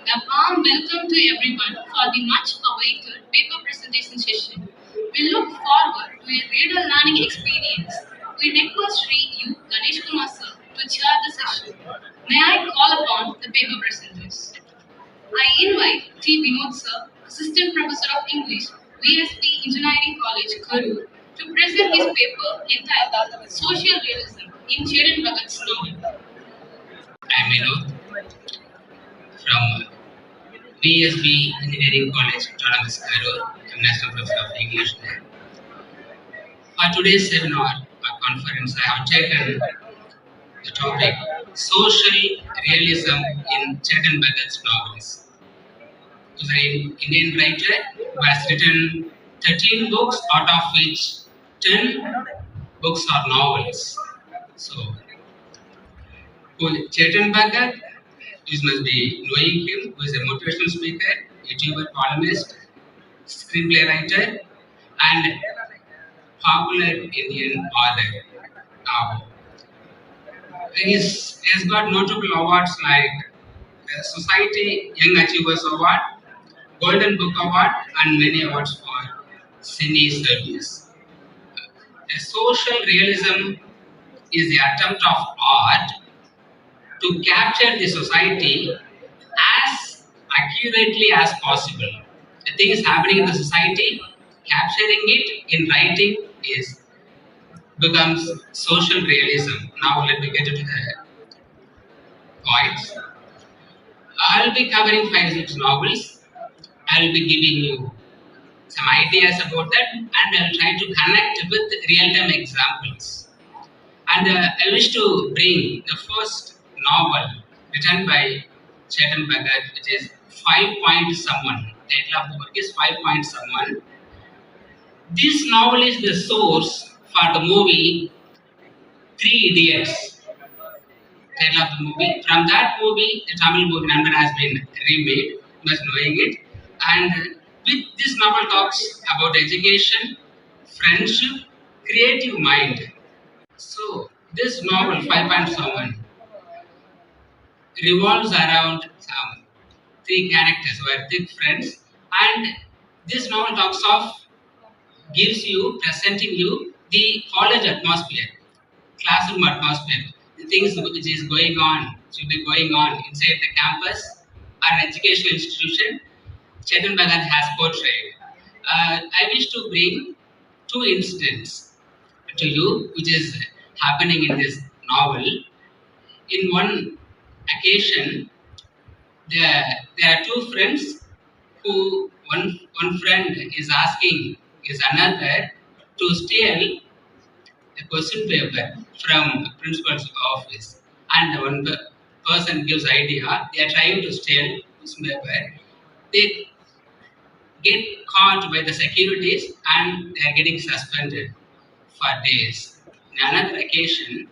A warm welcome to everyone for the much awaited paper presentation session. We look forward to a reader learning experience. We request Sri U. Ganesh Kumar sir to chair the session. May I call upon the paper presenters? I invite T. Vinod sir, Assistant Professor of English, VSP Engineering College, Karur, to present his paper entitled Social Realism in Chetan Bhagat's novel. I am Vinod from VSB Engineering College, Dayananda, Karur. I am National Professor of English there. For today's seminar or conference, I have taken the topic Social Realism in Chetan Bhagat's novels. He is an Indian writer who has written 13 books, out of which 10 books are novels. So, Chetan Bhagat, you must be knowing him, who is a motivational speaker, YouTuber, columnist, screenplay writer, and popular Indian author. Now, he has got notable awards like Society Young Achievers Award, Golden Book Award, and many awards for cine service. A social realism is the attempt of art to capture the society as accurately as possible. The things happening in the society, capturing it in writing becomes social realism. Now let me get into the points. I'll be covering 5-6 novels. I'll be giving you some ideas about that, and I'll try to connect with real-time examples. And I wish to bring the first novel written by Chetan Bhagat, which is 5 Point Someone. The title of the book is 5 Point Someone. This novel is the source for the movie 3 Idiots. Title of the movie. From that movie, the Tamil movie Nandan has been remade. You must knowing it. And with this novel talks about education, friendship, creative mind. So this novel 5 Point Someone revolves around some 3 characters who are thick friends, and this novel talks of presenting you the college atmosphere, classroom atmosphere, the things which is going on, should be going on inside the campus or an educational institution. Chetan Bhagat has portrayed. I wish to bring 2 incidents to you, which is happening in this novel. In one occasion, there are 2 friends who one friend is asking another to steal a question paper from principal's office, and one person gives idea. They are trying to steal question paper. They get caught by the securities and they are getting suspended for days. In another occasion,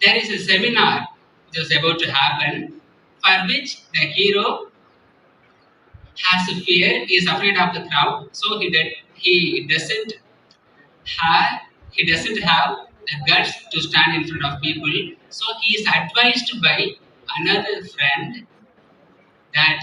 there is a seminar which is about to happen, for which the hero has a fear, he is afraid of the crowd, so he doesn't have the guts to stand in front of people. So he is advised by another friend that,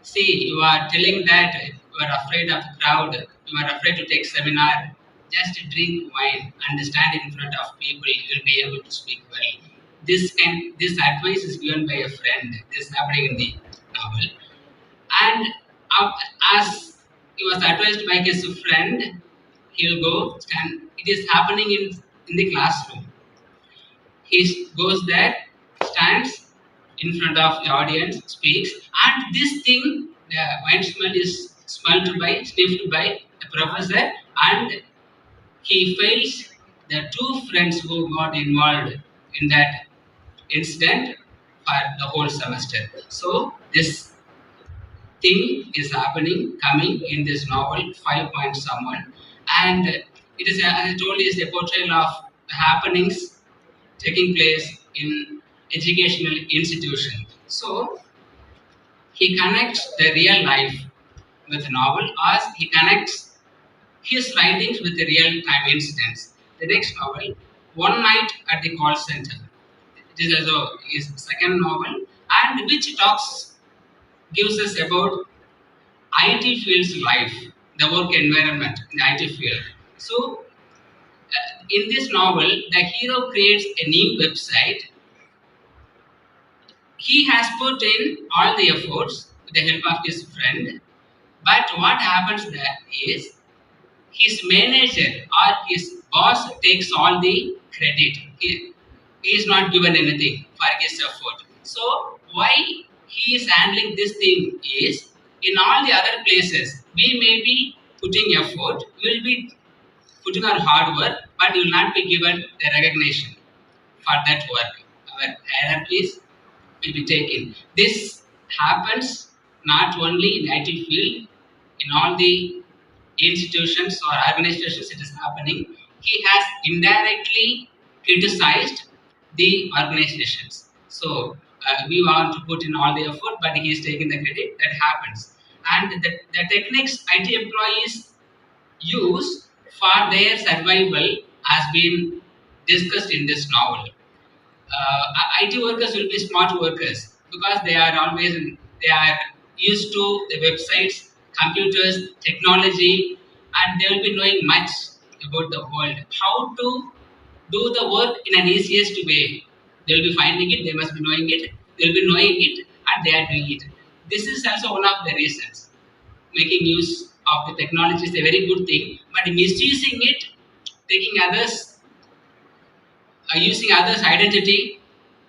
see, you are telling that you are afraid of the crowd, you are afraid to take seminar, just drink wine and stand in front of people, you will be able to speak well. This advice is given by a friend. This is happening in the novel. And as he was advised by his friend, he will go stand. It is happening in the classroom. He goes there, stands in front of the audience, speaks, and this thing, the wine smell is sniffed by the professor, and he fails the 2 friends who got involved in that incident for the whole semester. So this thing is coming in this novel 5 Point Someone, and it is, as I told you, is a portrayal of the happenings taking place in educational institution. So he connects the real life with the novel, as he connects his writings with the real time incidents. The next novel, One Night at the Call Center. It is also his second novel, and which talks gives us about IT field's life, the work environment in the IT field. So, in this novel, the hero creates a new website. He has put in all the efforts with the help of his friend, but what happens there is his manager or his boss takes all the credit. He is not given anything for his effort. So why he is handling this thing is, in all the other places we may be putting effort, we will be putting our hard work, but you will not be given the recognition for that work. Our hierarchies will be taken. This happens not only in IT field, in all the institutions or organizations it is happening. He has indirectly criticized the organizations. So we want to put in all the effort, but he is taking the credit. That happens. And the techniques IT employees use for their survival has been discussed in this novel. IT workers will be smart workers because they are always they are used to the websites, computers, technology, and they will be knowing much about the world. How to do the work in an easiest way. They will be finding it. They must be knowing it. They will be knowing it, and they are doing it. This is also one of the reasons. Making use of the technology is a very good thing, but misusing it, taking others using others' identity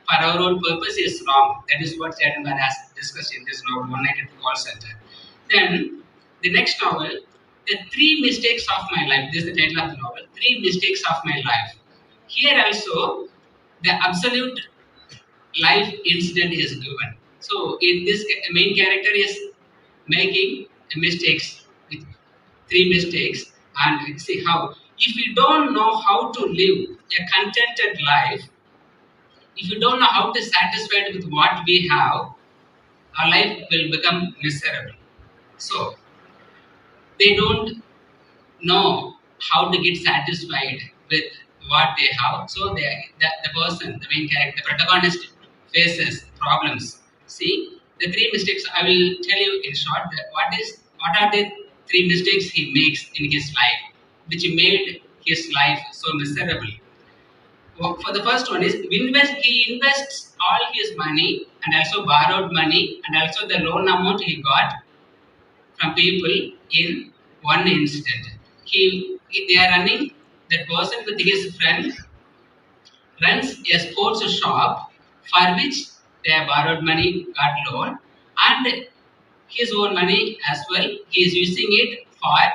for our own purpose is wrong. That is what Chetan Bhagat has discussed in this novel, One Night at the Call Center. Then, the next novel, The Three Mistakes of My Life. This is the title of the novel, Three Mistakes of My Life. Here also, the absolute life incident is given. So, in this, main character is making mistakes, with three mistakes, and see how. If you don't know how to live a contented life, if you don't know how to satisfied with what we have, our life will become miserable. So they don't know how to get satisfied with what they have. So the person, the main character, the protagonist faces problems. See, the three mistakes I will tell you in short. That what are the three mistakes he makes in his life, which made his life so miserable. For the first one is he invests all his money and also borrowed money and also the loan amount he got from people in one incident. They are running, that person with his friend runs a sports shop for which they have borrowed money, got loan, and his own money as well. He is using it for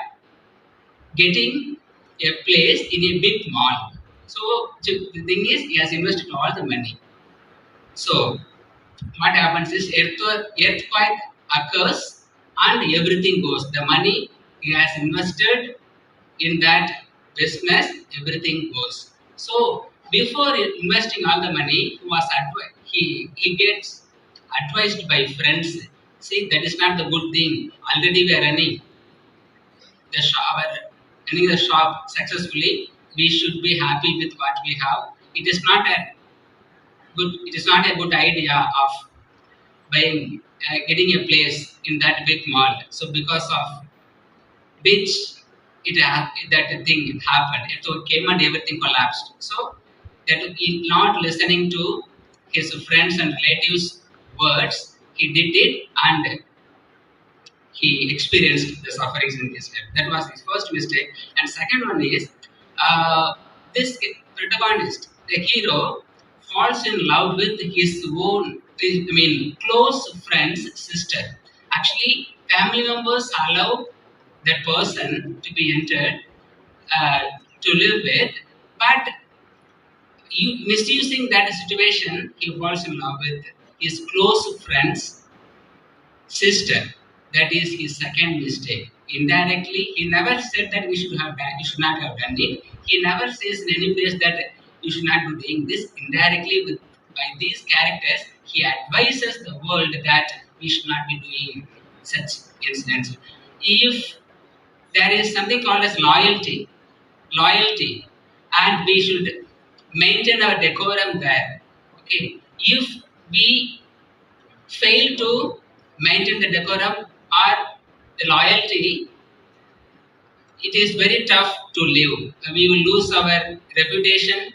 getting a place in a big mall. So the thing is, he has invested all the money. So what happens is earthquake occurs and everything goes. The money he has invested in that business, everything goes. So before investing all the money, he gets advised by friends. See, that is not the good thing. Already we are running running the shop successfully. We should be happy with what we have. It is not a good idea of buying getting a place in that big mall. So because of which that thing happened, it came and everything collapsed. So that he not listening to his friends and relatives words, he did it and he experienced the sufferings in his life. That was his first mistake. And second one is, this protagonist, the hero, falls in love with his own, close friend's sister. Actually, family members allow that person to be entered to live with, but misusing that situation, he falls in love with his close friend's sister. That is his second mistake. Indirectly, he never said that you should not have done it. He never says in any place that you should not be doing this. Indirectly, by these characters, he advises the world that we should not be doing such incidents. If there is something called as loyalty, and we should maintain our decorum there. Okay, if we fail to maintain the decorum or the loyalty, it is very tough to live. We will lose our reputation,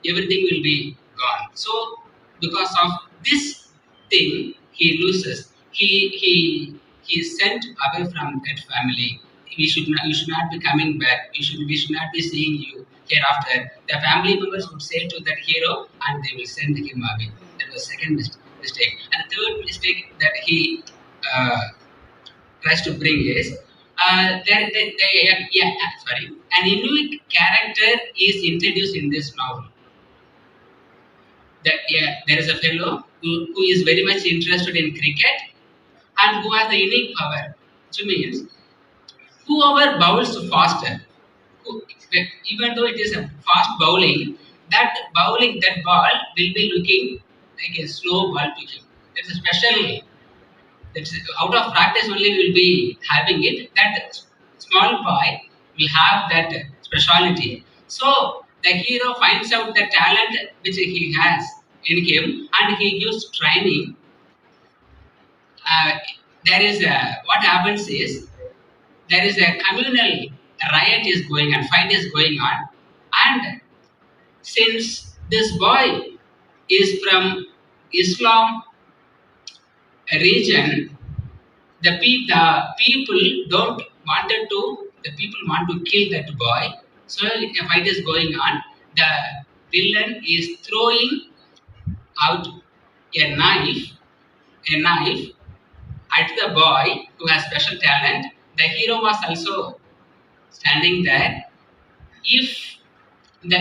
everything will be gone. So, because of this thing, he loses. He is sent away from that family. You should not be coming back. We should not be seeing you hereafter. The family members would say to that hero, and they will send him away. That was second mistake. And the third mistake that he tries to bring is an Inuit character is introduced in this novel. That there is a fellow who is very much interested in cricket and who has the unique power, which means whoever bowls faster, even though it is a fast bowling, that ball will be looking like a slow ball to him. There's a special, that's out of practice only will be having it. That small boy will have that speciality. So the hero finds out the talent which he has in him, and he gives training. There is what happens is there is a communal riot is going on, fight is going on, and since this boy is from Islam region, the people don't wanted to. The people want to kill that boy. So a fight is going on. The villain is throwing out a knife at the boy who has special talent. The hero was also standing there. If the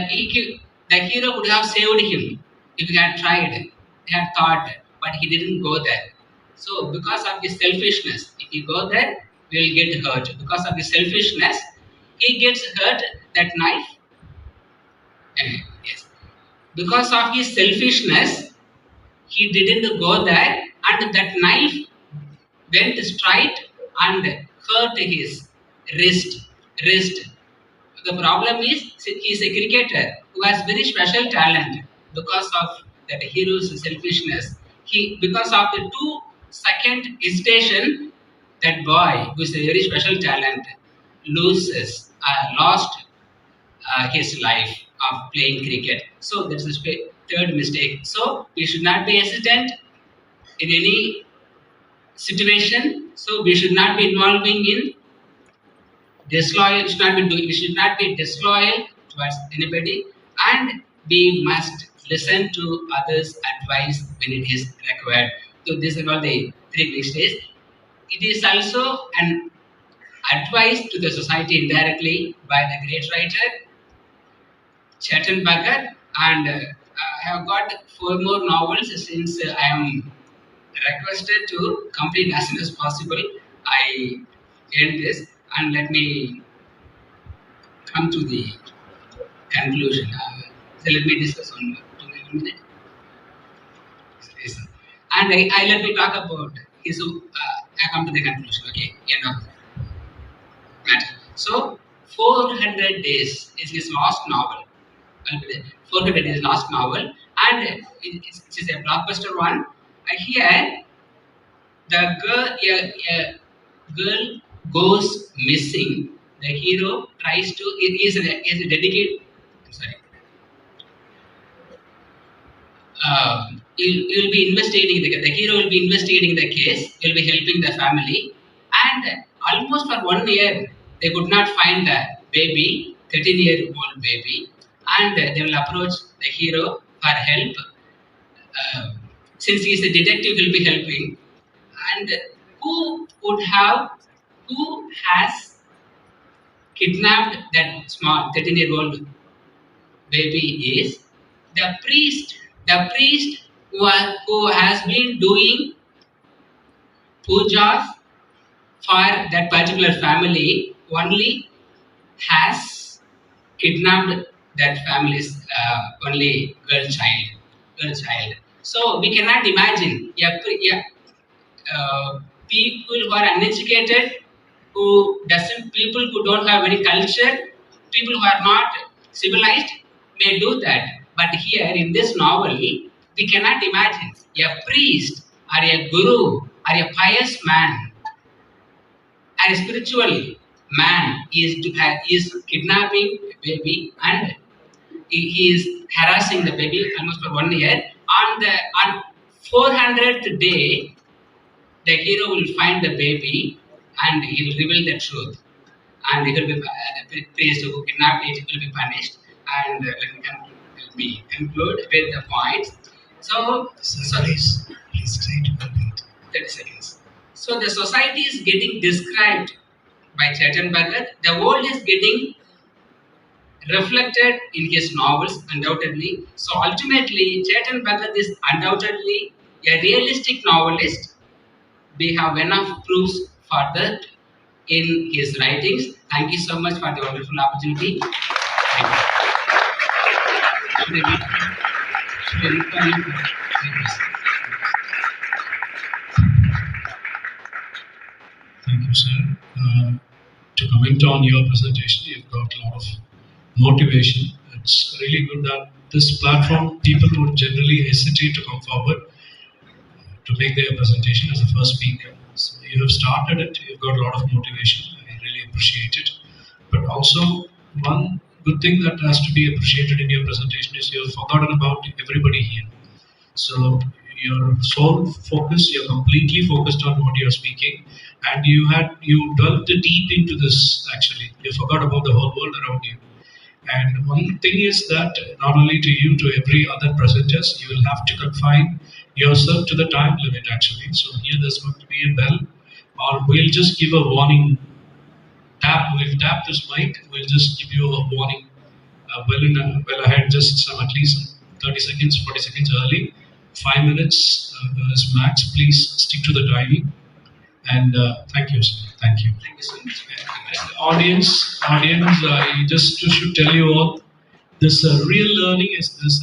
hero could have saved him if he had tried, he had thought, but he didn't go there. So because of his selfishness, if he go there, we will get hurt. Because of his selfishness, he gets hurt. That knife, yes. Because of his selfishness, he didn't go there, and that knife went straight and hurt his wrist. The problem is he is a cricketer who has very special talent. Because of that hero's selfishness, because of the 2-second hesitation, that boy who is a very special talent lost his life of playing cricket. So that's the third mistake. So we should not be hesitant in any situation. So we should not be involving in disloyal. We should not be disloyal towards anybody, and we must listen to others' advice when it is required. So these are all the 3 mistakes. It is also an advice to the society indirectly by the great writer Chetan Bhagat, and I have got 4 more novels. Since I am requested to complete as soon as possible, I end this, and let me come to the conclusion. So let me discuss on 2 minutes. And I let me talk about his. I come to the conclusion. Okay, end of the matter. So 400 Days is his last novel. 400 Days last novel, and it is a blockbuster one. Here, a girl goes missing. The hero tries to. It is a dedicated. I'm sorry. You'll be investigating the hero will be investigating the case. Will be helping the family, and almost for 1 year they could not find the baby, 13-year-old baby, and they will approach the hero for help. Since he is a detective, will be helping. And who has kidnapped that small 13-year-old baby is the priest. The priest who has been doing pujas for that particular family only has kidnapped that family's only girl child. So we cannot imagine people who are uneducated, people who don't have any culture, people who are not civilized may do that. But here in this novel, we cannot imagine a priest or a guru or a pious man and a spiritual man is kidnapping a baby, and he is harassing the baby almost for 1 year. On 400th day, the hero will find the baby and he will reveal the truth. And he will be, the priest who kidnapped it will be punished. And let me conclude with the points. So, Please try to complete. 30 seconds. So the society is getting described by Chetan Bhagat. The world is getting reflected in his novels, undoubtedly. So ultimately, Chetan Bhagat is undoubtedly a realistic novelist. We have enough proofs for that in his writings. Thank you so much for the wonderful opportunity. Thank you. Should I read for you? Thank you, sir. To comment on your presentation, you've got a lot of motivation. It's really good that this platform, people would generally hesitate to come forward to make their presentation as a first speaker. So you have started it, you've got a lot of motivation. I really appreciate it. But also, one good thing that has to be appreciated in your presentation is you've forgotten about everybody here. So your sole focus, you're completely focused on what you're speaking, and you delved deep into this actually. You forgot about the whole world around you. And one thing is that not only to you, to every other presenters, you will have to confine yourself to the time limit actually. So here there's going to be a bell, or we'll just give a warning tap. We'll tap this mic, we'll just give you a warning well ahead, just some at least 30 seconds, 40 seconds early. 5 minutes is max. Please stick to the timing. And thank you, sir. Thank you. Thank you so much. Audience, I just should tell you all, this real learning is this.